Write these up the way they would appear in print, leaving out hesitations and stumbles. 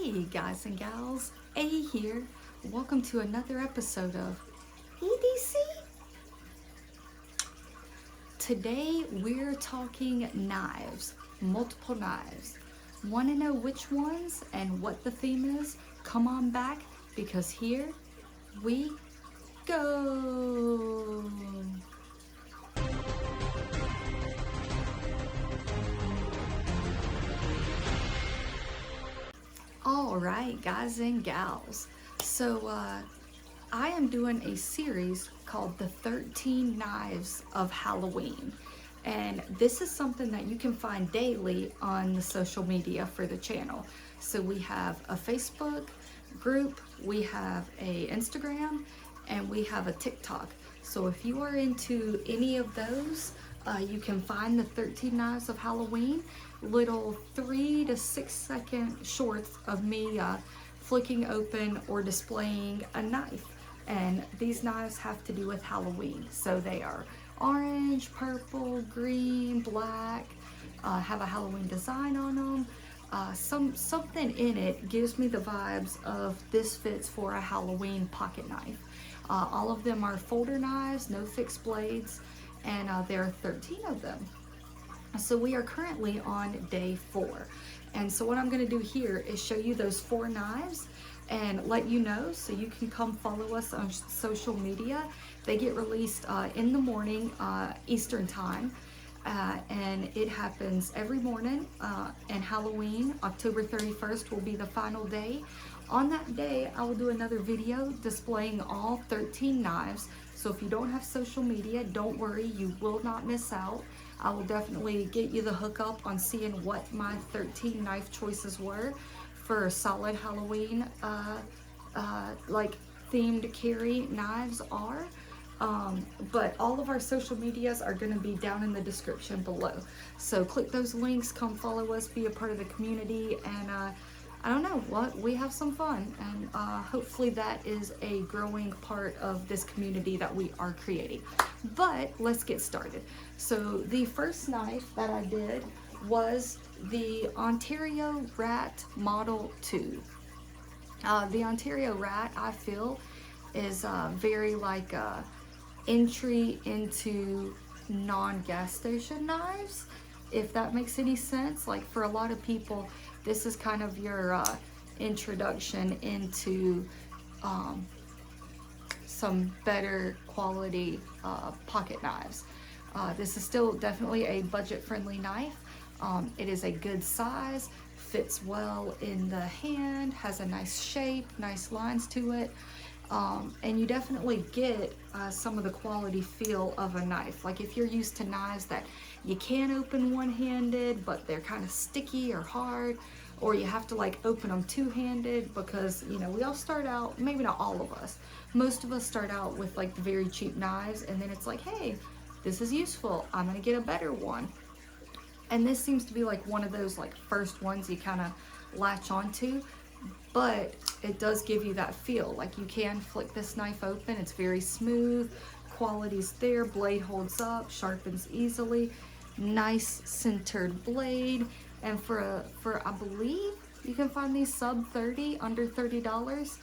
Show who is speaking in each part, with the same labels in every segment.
Speaker 1: Hey guys and gals, A here. Welcome to another episode of EDC. Today we're talking knives, multiple knives. Want to know which ones and what the theme is? Come on back because here we go. All right, guys and gals. So I am doing a series called The 13 Knives of Halloween. And this is something that you can find daily on the social media for the channel. So we have a Facebook group, we have a Instagram, and we have a TikTok. So if you are into any of those, you can find the 13 Knives of Halloween, little 3 to 6 second shorts of me flicking open or displaying a knife. And these knives have to do with Halloween. So they are orange, purple, green, black, have a Halloween design on them. Something in it gives me the vibes of this fits for a Halloween pocket knife. All of them are folder knives, no fixed blades, and there are 13 of them. So we are currently on day 4. And so what I'm going to do here is show you those 4 knives and let you know so you can come follow us on social media. They get released in the morning Eastern time. And it happens every morning, and Halloween, October 31st, will be the final day. On that day, I will do another video displaying all 13 knives. So if you don't have social media, don't worry, you will not miss out. I will definitely get you the hookup on seeing what my 13 knife choices were for solid Halloween, like themed carry knives are. But all of our social medias are going to be down in the description below. So click those links, come follow us, be a part of the community, and I don't know, what we have some fun, and hopefully that is a growing part of this community that we are creating. But let's get started. So the first knife that I did was the Ontario Rat Model 2. The Ontario Rat, I feel, is very like entry into non-gas station knives, if that makes any sense. Like for a lot of people, this is kind of your introduction into some better quality pocket knives. This is still definitely a budget-friendly knife. It is a good size, fits well in the hand, has a nice shape, nice lines to it. And you definitely get some of the quality feel of a knife. Like if you're used to knives that you can open one-handed, but they're kind of sticky or hard, or you have to like open them two-handed because, you know, we all start out, maybe not all of us, most of us start out with like the very cheap knives, and then it's like, hey, this is useful, I'm gonna get a better one. And this seems to be like one of those like first ones you kind of latch onto. But it does give you that feel, like you can flick this knife open, it's very smooth, quality's there, blade holds up, sharpens easily, nice centered blade, and for I believe you can find these sub 30, under $30,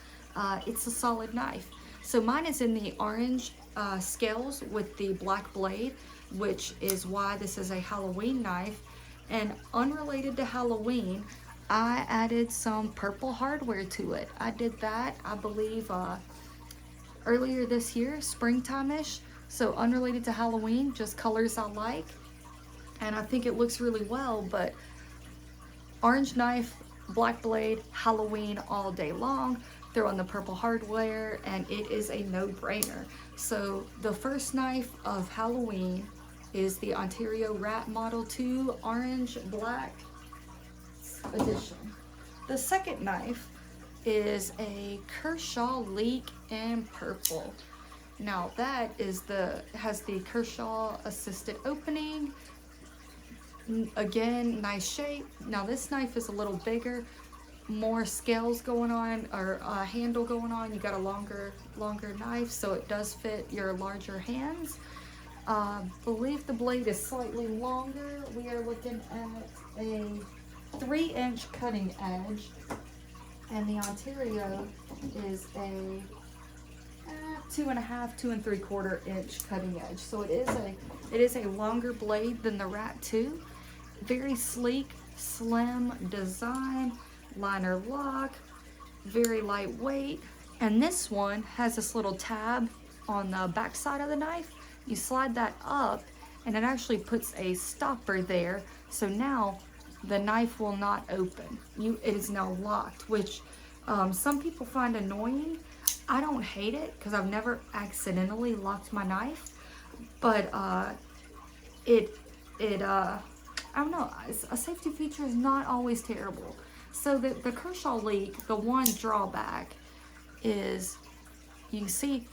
Speaker 1: it's a solid knife. So mine is in the orange scales with the black blade, which is why this is a Halloween knife. And unrelated to Halloween, I added some purple hardware to it. I did that, I believe, earlier this year, springtime-ish. So unrelated to Halloween, just colors I like. And I think it looks really well, but orange knife, black blade, Halloween all day long. Throw in the purple hardware, and it is a no-brainer. So the first knife of Halloween is the Ontario Rat Model 2 Orange Black edition. The second knife is a Kershaw Leak in purple. Now that is has the Kershaw assisted opening. Again, nice shape. Now this knife is a little bigger, more scales going on, or handle going on. You got a longer knife, so it does fit your larger hands. Believe the blade is slightly longer. We are looking at a 3-inch cutting edge And the Ontario is a 2.5, 2 3/4 inch cutting edge. So it is a longer blade than the Rat 2. Very sleek, slim design, liner lock, very lightweight. And this one has this little tab on the back side of the knife. You slide that up and it actually puts a stopper there. So now the knife will not open. It is now locked, which some people find annoying. I don't hate it because I've never accidentally locked my knife, but I don't know, a safety feature is not always terrible. So the Kershaw leak, the one drawback is you can see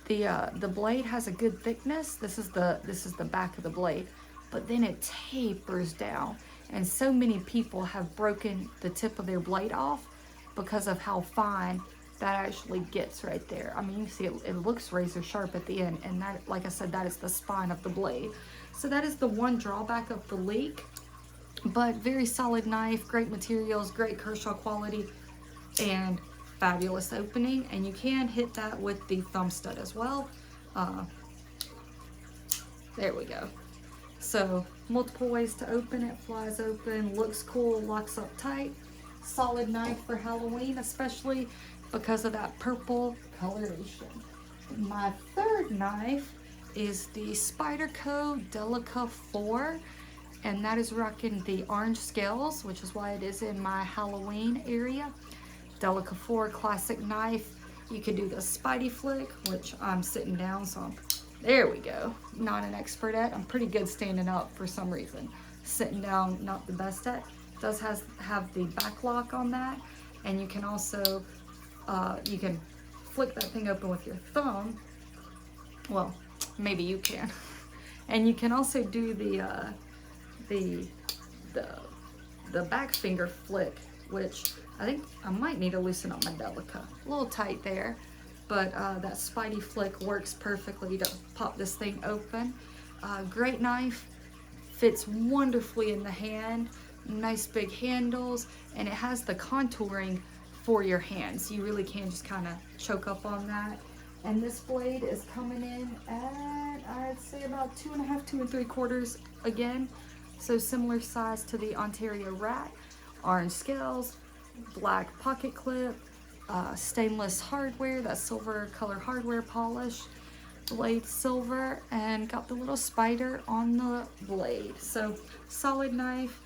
Speaker 1: the blade has a good thickness. This is the back of the blade, but then it tapers down, and so many people have broken the tip of their blade off because of how fine that actually gets right there. I mean, you see it looks razor sharp at the end, and that, like I said, that is the spine of the blade. So that is the one drawback of the leak, but very solid knife, great materials, great Kershaw quality, and fabulous opening. And you can hit that with the thumb stud as well. There we go. So multiple ways to open it, flies open, looks cool, locks up tight. Solid knife for Halloween, especially because of that purple coloration. My third knife is the Spyderco Delica 4, and that is rocking the orange scales, which is why it is in my Halloween area. Delica 4 classic knife. You could do the Spidey flick, which I'm sitting down, so there we go. Not an expert at. I'm pretty good standing up for some reason. Sitting down, not the best at. Does have the back lock on that, and you can also you can flick that thing open with your thumb. Well, maybe you can. And you can also do the back finger flick, which I think I might need to loosen up my Delica. A little tight there, but that Spidey flick works perfectly to pop this thing open. Great knife, fits wonderfully in the hand. Nice big handles, and it has the contouring for your hands. You really can just kind of choke up on that. And this blade is coming in at, I'd say, about 2.5, 2 3/4 again. So similar size to the Ontario Rat. Orange scales, black pocket clip, stainless hardware, that silver color hardware polish. Blade silver, and got the little spider on the blade. So solid knife.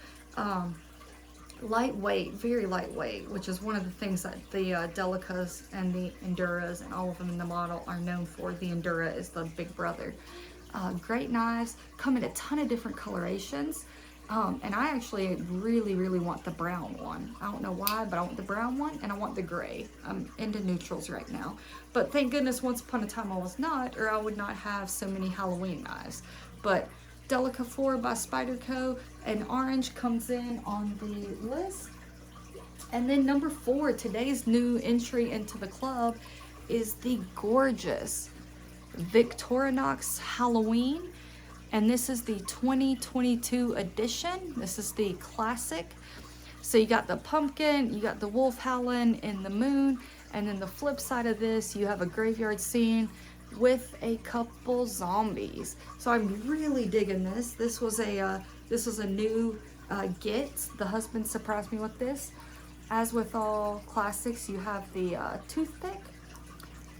Speaker 1: Lightweight, very lightweight, which is one of the things that the Delicas and the Enduras and all of them in the model are known for. The Endura is the big brother. Great knives, come in a ton of different colorations, and I actually really want the brown one. I don't know why, but I want the brown one and I want the gray. I'm into neutrals right now, but thank goodness once upon a time I was not, or I would not have so many Halloween knives. But Delica 4 by Spyderco, and orange comes in on the list. And then number 4, today's new entry into the club, is the gorgeous Victorinox Halloween. And this is the 2022 edition. This is the classic. So you got the pumpkin, you got the wolf howling in the moon, and then the flip side of this, you have a graveyard scene with a couple zombies. So I'm really digging this. This was a new get. The husband surprised me with this. As with all classics, you have the toothpick,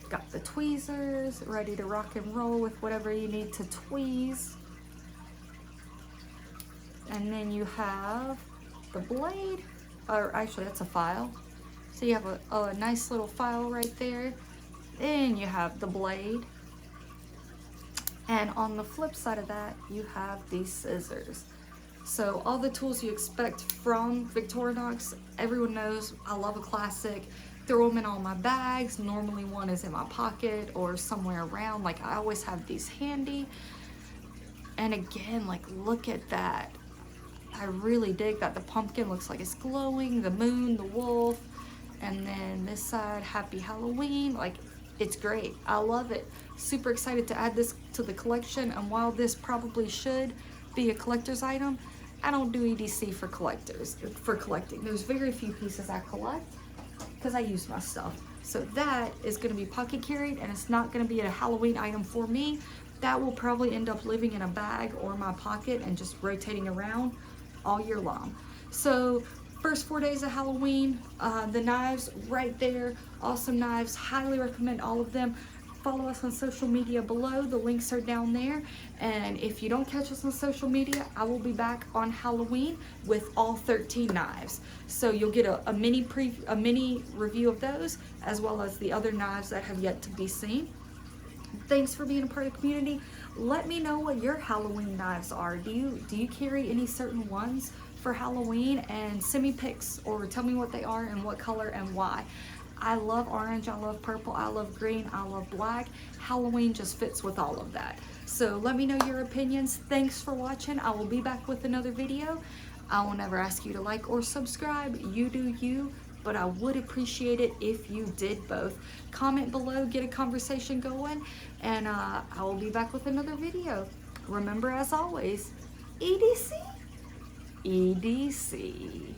Speaker 1: got the tweezers, ready to rock and roll with whatever you need to tweeze. And then you have the blade, or actually that's a file. So you have a nice little file right there. Then you have the blade, and on the flip side of that you have these scissors. So all the tools you expect from Victorinox. Everyone knows I love a classic. Throw them in all my bags. Normally one is in my pocket or somewhere around. Like, I always have these handy. And again, like, look at that. I really dig that. The pumpkin looks like it's glowing, the moon, the wolf, and then this side, Happy Halloween. Like, it's great. I love it. Super excited to add this to the collection. And while this probably should be a collector's item, I don't do EDC for collecting. There's very few pieces I collect. because I use my stuff. So that is going to be pocket carried, and it's not going to be a Halloween item for me. That will probably end up living in a bag or my pocket and just rotating around all year long. So first 4 days of Halloween, the knives right there, awesome knives, highly recommend all of them. Follow us on social media below, the links are down there. And if you don't catch us on social media, I will be back on Halloween with all 13 knives. So you'll get a mini review of those, as well as the other knives that have yet to be seen. Thanks for being a part of the community. Let me know what your Halloween knives are. Do you carry any certain ones for Halloween? And send me pics or tell me what they are and what color and why. I love orange, I love purple, I love green, I love black. Halloween just fits with all of that. So let me know your opinions. Thanks for watching. I will be back with another video. I will never ask you to like or subscribe. You do you, but I would appreciate it if you did both. Comment below, get a conversation going, and I will be back with another video. Remember, as always, EDC, EDC.